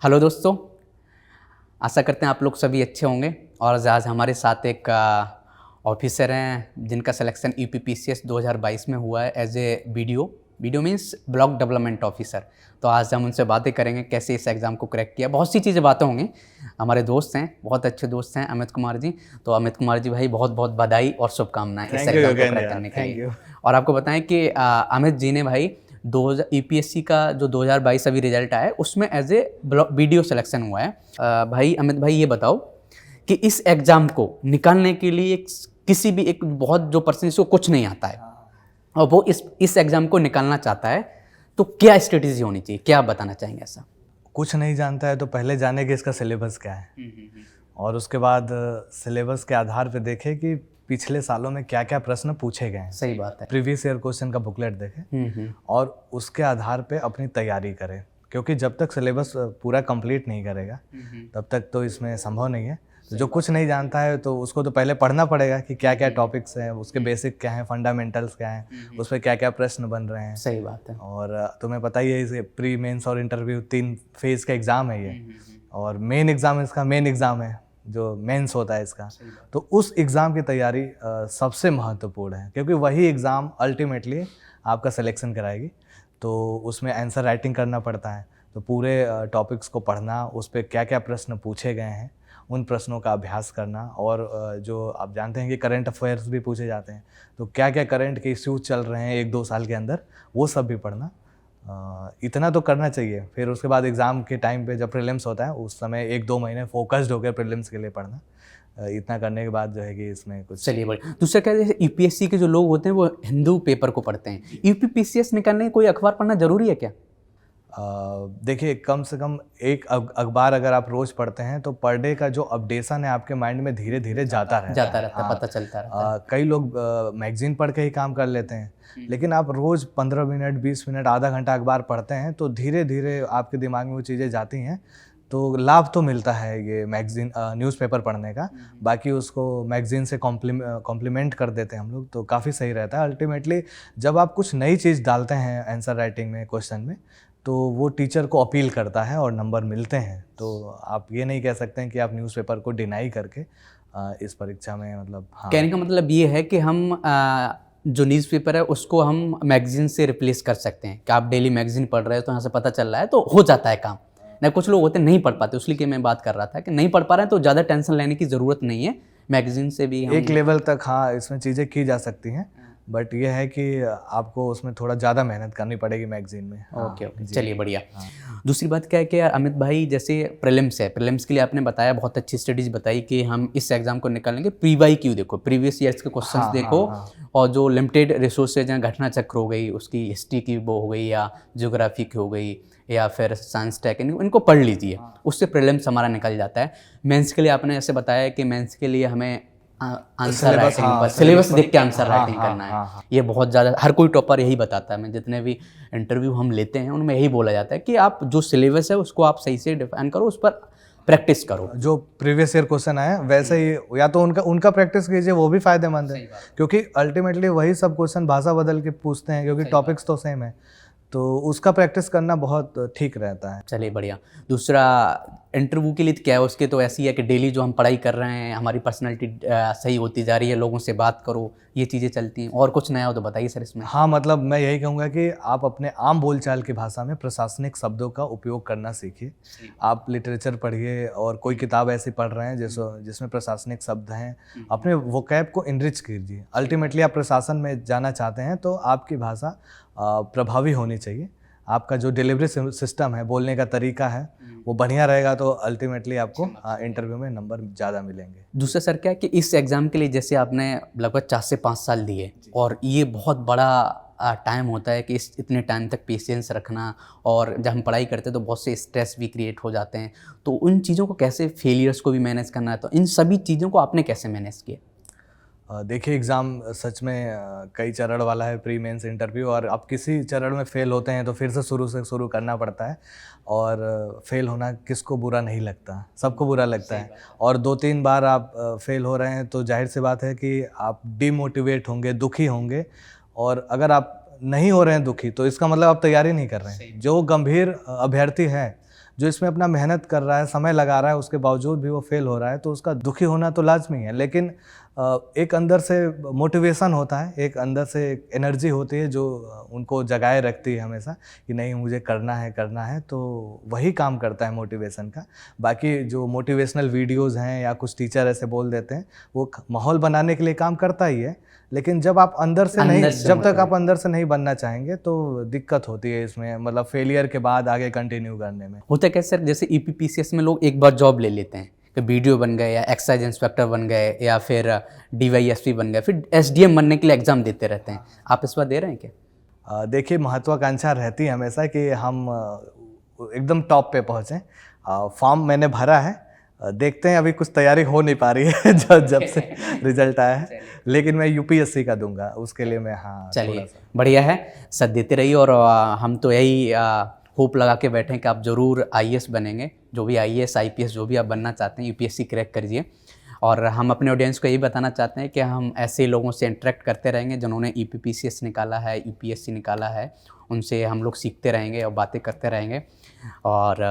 Hello दोस्तों, आशा करते हैं आप लोग सभी अच्छे होंगे। और आज हमारे साथ एक ऑफिसर हैं जिनका सिलेक्शन यूपीपीसीएस 2022 में हुआ है as a BDO means block development officer. तो आज हम उनसे बातें करेंगे कैसे इस एग्ज़ाम को क्रैक किया। बहुत सी चीज़ें बातें होंगी। हमारे दोस्त हैं, बहुत अच्छे दोस्त हैं, अमित कुमार जी। तो अमित कुमार जी भाई, बहुत बहुत बधाई और शुभकामनाएं इस एग्ज़ाम को क्रैक करने के लिए। और आपको बताएं कि अमित जी ने भाई 2000 यूपीएससी का जो 2022 अभी रिजल्ट आया है उसमें एज ए वीडियो सिलेक्शन हुआ है। भाई अमित भाई, ये बताओ कि इस एग्ज़ाम को निकालने के लिए किसी भी एक बहुत जो पर्सन जिसको कुछ नहीं आता है और वो इस एग्ज़ाम को निकालना चाहता है, तो क्या स्ट्रेटेजी होनी चाहिए, क्या आप बताना चाहेंगे ऐसा? कुछ नहीं जानता है तो पहले जाने कि इसका सिलेबस क्या है और उसके बाद सिलेबस के आधार पे देखे कि पिछले सालों में क्या क्या प्रश्न पूछे गए हैं। सही बात है। प्रीवियस ईयर क्वेश्चन का बुकलेट देखे और उसके आधार पे अपनी तैयारी करें, क्योंकि जब तक सिलेबस पूरा कंप्लीट नहीं करेगा तब तक तो इसमें संभव नहीं है। तो जो कुछ नहीं जानता है तो उसको तो पहले पढ़ना पड़ेगा कि क्या क्या टॉपिक्स हैं, उसके बेसिक क्या हैं, फंडामेंटल्स क्या हैं, उस पर क्या क्या प्रश्न बन रहे हैं। सही बात है। और तुम्हें पता ही है इसे प्री मेंस और इंटरव्यू 3 फेज का एग्ज़ाम है ये। और मेन एग्ज़ाम इसका मेन एग्ज़ाम है जो मेंस होता है इसका। तो उस एग्ज़ाम की तैयारी सबसे महत्वपूर्ण है, क्योंकि वही एग्ज़ाम अल्टीमेटली आपका सिलेक्शन कराएगी। तो उसमें आंसर राइटिंग करना पड़ता है, तो पूरे टॉपिक्स को पढ़ना, उस पर क्या क्या प्रश्न पूछे गए हैं उन प्रश्नों का अभ्यास करना। और जो आप जानते हैं कि करंट अफेयर्स भी पूछे जाते हैं, तो क्या क्या करंट के इश्यूज चल रहे हैं 1-2 साल के अंदर, वो सब भी पढ़ना। इतना तो करना चाहिए। फिर उसके बाद एग्ज़ाम के टाइम पे जब प्रीलिम्स होता है उस समय 1-2 महीने फोकस्ड होकर प्रीलिम्स के लिए पढ़ना। इतना करने के बाद जो है कि इसमें कुछ। चलिए बढ़िया। दूसरा क्या है, यूपीएससी के जो लोग होते हैं वो हिंदू पेपर को पढ़ते हैं। यूपीपीसीएस निकालने कोई अखबार पढ़ना जरूरी है क्या? देखिए, कम से कम एक अखबार अगर आप रोज़ पढ़ते हैं तो पर डे का जो अपडेशन है आपके माइंड में धीरे धीरे जाता रहता है। पता चलता रहता है। कई लोग मैगजीन पढ़ के ही काम कर लेते हैं, लेकिन आप रोज़ 15 मिनट, 20 मिनट, आधा घंटा अखबार पढ़ते हैं तो धीरे धीरे आपके दिमाग में वो चीज़ें जाती हैं। तो लाभ तो मिलता है ये मैगजीन न्यूज़पेपर पढ़ने का। बाकी उसको मैगजीन से कॉम्प्लीमेंट कर देते हैं हम लोग, तो काफ़ी सही रहता है। अल्टीमेटली जब आप कुछ नई चीज़ डालते हैं आंसर राइटिंग में, क्वेश्चन में, तो वो टीचर को अपील करता है और नंबर मिलते हैं। तो आप ये नहीं कह सकते हैं कि आप न्यूज़पेपर को डिनाई करके इस परीक्षा में, मतलब हाँ। कहने का मतलब ये है कि हम जो न्यूज़पेपर है उसको हम मैगजीन से रिप्लेस कर सकते हैं कि आप डेली मैगजीन पढ़ रहे हो तो यहाँ से पता चल रहा है तो हो जाता है काम। नहीं, कुछ लोग होते नहीं पढ़ पाते, इसलिए मैं बात कर रहा था कि नहीं पढ़ पा रहे हैं तो ज़्यादा टेंशन लेने की ज़रूरत नहीं है। मैगजीन से भी एक लेवल तक हाँ इसमें चीज़ें की जा सकती हैं, बट ये है कि आपको उसमें थोड़ा ज़्यादा मेहनत करनी पड़ेगी मैगजीन में। ओके, चलिए बढ़िया। दूसरी बात क्या है कि यार अमित भाई, जैसे प्रीलिम्स है, प्रीलिम्स के लिए आपने बताया, बहुत अच्छी स्टडीज बताई कि हम इस एग्जाम को निकालेंगे। प्रीवाई क्यू देखो, प्रीवियस ईयर्स के क्वेश्चंस देखो। और जो लिमिटेड रिसोर्सेज हैं, घटना चक्र हो गई, उसकी हिस्ट्री की वो हो गई, या ज्योग्राफी की हो गई, या फिर साइंस टेक, इनको पढ़ लीजिए, उससे प्रीलिम्स हमारा निकल जाता है। मेंस के लिए आपने ऐसे बताया कि मेंस के लिए हमें आंसर राइटिंग पर सिलेबस देख के आंसर राइटिंग करना है। ये बहुत ज़्यादा हर कोई टॉपर यही बताता है। मैं जितने भी इंटरव्यू हम लेते हैं उनमें यही बोला जाता है कि आप जो सिलेबस है उसको आप सही से डिफाइन करो, उस पर प्रैक्टिस करो। जो प्रीवियस ईयर क्वेश्चन आए वैसे ही या तो उनका प्रैक्टिस कीजिए, वो भी फायदेमंद है, क्योंकि अल्टीमेटली वही सब क्वेश्चन भाषा बदल के पूछते हैं, क्योंकि टॉपिक्स तो सेम है, तो उसका प्रैक्टिस करना बहुत ठीक रहता है। चलिए बढ़िया। दूसरा, इंटरव्यू के लिए क्या है, उसके तो ऐसी है कि डेली जो हम पढ़ाई कर रहे हैं, हमारी पर्सनैलिटी सही होती जा रही है, लोगों से बात करो, ये चीज़ें चलती हैं। और कुछ नया हो तो बताइए सर इसमें। हाँ, मतलब मैं यही कहूँगा कि आप अपने आम बोलचाल की भाषा में प्रशासनिक शब्दों का उपयोग करना सीखिए। आप लिटरेचर पढ़िए और कोई किताब ऐसी पढ़ रहे हैं जिसमें प्रशासनिक शब्द हैं, अपने वोकैब को इनरिच कीजिए। अल्टीमेटली आप प्रशासन में जाना चाहते हैं तो आपकी भाषा प्रभावी होनी चाहिए। आपका जो डिलीवरी सिस्टम है, बोलने का तरीका है, वो बढ़िया रहेगा तो अल्टीमेटली आपको इंटरव्यू में नंबर ज़्यादा मिलेंगे। दूसरा सर क्या है कि इस एग्ज़ाम के लिए जैसे आपने लगभग 4 से 5 साल दिए, और ये बहुत बड़ा टाइम होता है कि इस इतने टाइम तक पेशेंस रखना, और जब हम पढ़ाई करते हैं तो बहुत से स्ट्रेस भी क्रिएट हो जाते हैं, तो उन चीज़ों को कैसे, फेलियर्स को भी मैनेज करना है, तो इन सभी चीज़ों को आपने कैसे मैनेज किया? देखिए, एग्ज़ाम सच में कई चरण वाला है, प्री मेंस इंटरव्यू, और आप किसी चरण में फ़ेल होते हैं तो फिर से शुरू करना पड़ता है। और फ़ेल होना किसको बुरा नहीं लगता, सबको बुरा लगता है। और 2-3 बार आप फ़ेल हो रहे हैं तो जाहिर सी बात है कि आप डिमोटिवेट होंगे, दुखी होंगे। और अगर आप नहीं हो रहे हैं दुखी तो इसका मतलब आप तैयारी नहीं कर रहे हैं। जो गंभीर अभ्यर्थी हैं जो इसमें अपना मेहनत कर रहा है, समय लगा रहा है, उसके बावजूद भी वो फेल हो रहा है, तो उसका दुखी होना तो लाजमी है। लेकिन एक अंदर से मोटिवेशन होता है, एक अंदर से एक एनर्जी होती है जो उनको जगाए रखती है हमेशा कि नहीं मुझे करना है, तो वही काम करता है मोटिवेशन का। बाकी जो मोटिवेशनल वीडियोज़ हैं या कुछ टीचर ऐसे बोल देते हैं, वो माहौल बनाने के लिए काम करता ही है, लेकिन जब आप अंदर से नहीं, जब तक आप अंदर से नहीं बनना चाहेंगे तो दिक्कत होती है इसमें, मतलब फेलियर के बाद आगे कंटिन्यू करने में। होता क्या सर, जैसे ईपीपीसीएस में लोग एक बार जॉब ले लेते हैं कि वीडियो बन गए या एक्साइज इंस्पेक्टर बन गए या फिर डीवाईएसपी बन गए, फिर एसडीएम बनने के लिए एग्ज़ाम देते रहते हैं। आप इस बार दे रहे हैं क्या? देखिए, महत्वाकांक्षा रहती है हमेशा कि हम एकदम टॉप पे पहुँचें। फॉर्म मैंने भरा है, देखते हैं, अभी कुछ तैयारी हो नहीं पा रही है जब से रिजल्ट आया है, लेकिन मैं यूपीएससी का दूंगा, उसके लिए मैं चलिए बढ़िया है, सद देते रहिए। और हम तो यही होप लगा के बैठे हैं कि आप ज़रूर आईएएस बनेंगे। जो भी आईएएस आईपीएस जो भी आप बनना चाहते हैं, यूपीएससी क्रैक करिए। और हम अपने ऑडियंस को यही बताना चाहते हैं कि हम ऐसे लोगों से इंटरेक्ट करते रहेंगे जिन्होंने ईपीपीसीएस निकाला है, यूपीएससी निकाला है, उनसे हम लोग सीखते रहेंगे और बातें करते रहेंगे। और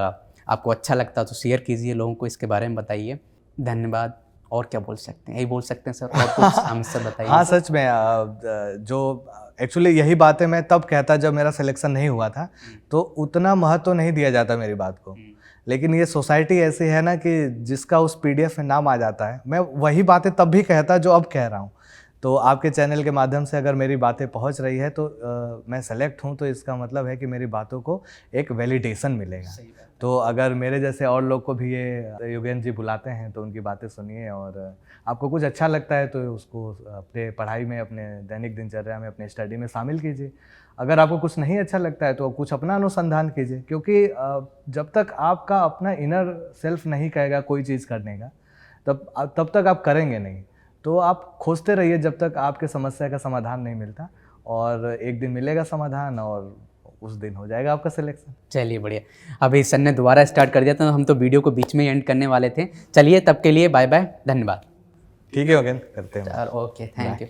आपको अच्छा लगता तो शेयर कीजिए, लोगों को इसके बारे में बताइए। धन्यवाद। और क्या बोल सकते हैं? यही बोल सकते हैं सर, और कुछ हमसे बताइए। हाँ, सच में जो एक्चुअली यही बातें मैं तब कहता जब मेरा सिलेक्शन नहीं हुआ था, तो उतना महत्व तो नहीं दिया जाता मेरी बात को। लेकिन ये सोसाइटी ऐसी है ना कि जिसका उस पीडीएफ में नाम आ जाता है, मैं वही बातें तब भी कहता जो अब कह रहा हूँ। तो आपके चैनल के माध्यम से अगर मेरी बातें पहुंच रही है तो मैं सेलेक्ट हूं, तो इसका मतलब है कि मेरी बातों को एक वैलिडेशन मिलेगा। तो अगर मेरे जैसे और लोग को भी ये योगेंद्र जी बुलाते हैं तो उनकी बातें सुनिए, और आपको कुछ अच्छा लगता है तो उसको अपने पढ़ाई में, अपने दैनिक दिनचर्या में, अपने स्टडी में शामिल कीजिए। अगर आपको कुछ नहीं अच्छा लगता है तो कुछ अपना अनुसंधान कीजिए, क्योंकि जब तक आपका अपना इनर सेल्फ नहीं कहेगा कोई चीज़ करने का, तब तक आप करेंगे नहीं। तो आप खोजते रहिए जब तक आपके समस्या का समाधान नहीं मिलता, और एक दिन मिलेगा समाधान और उस दिन हो जाएगा आपका सिलेक्शन। चलिए बढ़िया। अभी सर ने दोबारा स्टार्ट कर दिया, तो हम तो वीडियो को बीच में ही एंड करने वाले थे। चलिए, तब के लिए बाय बाय, धन्यवाद। ठीक है योगेंद्र, करते हैं। Okay, thank you.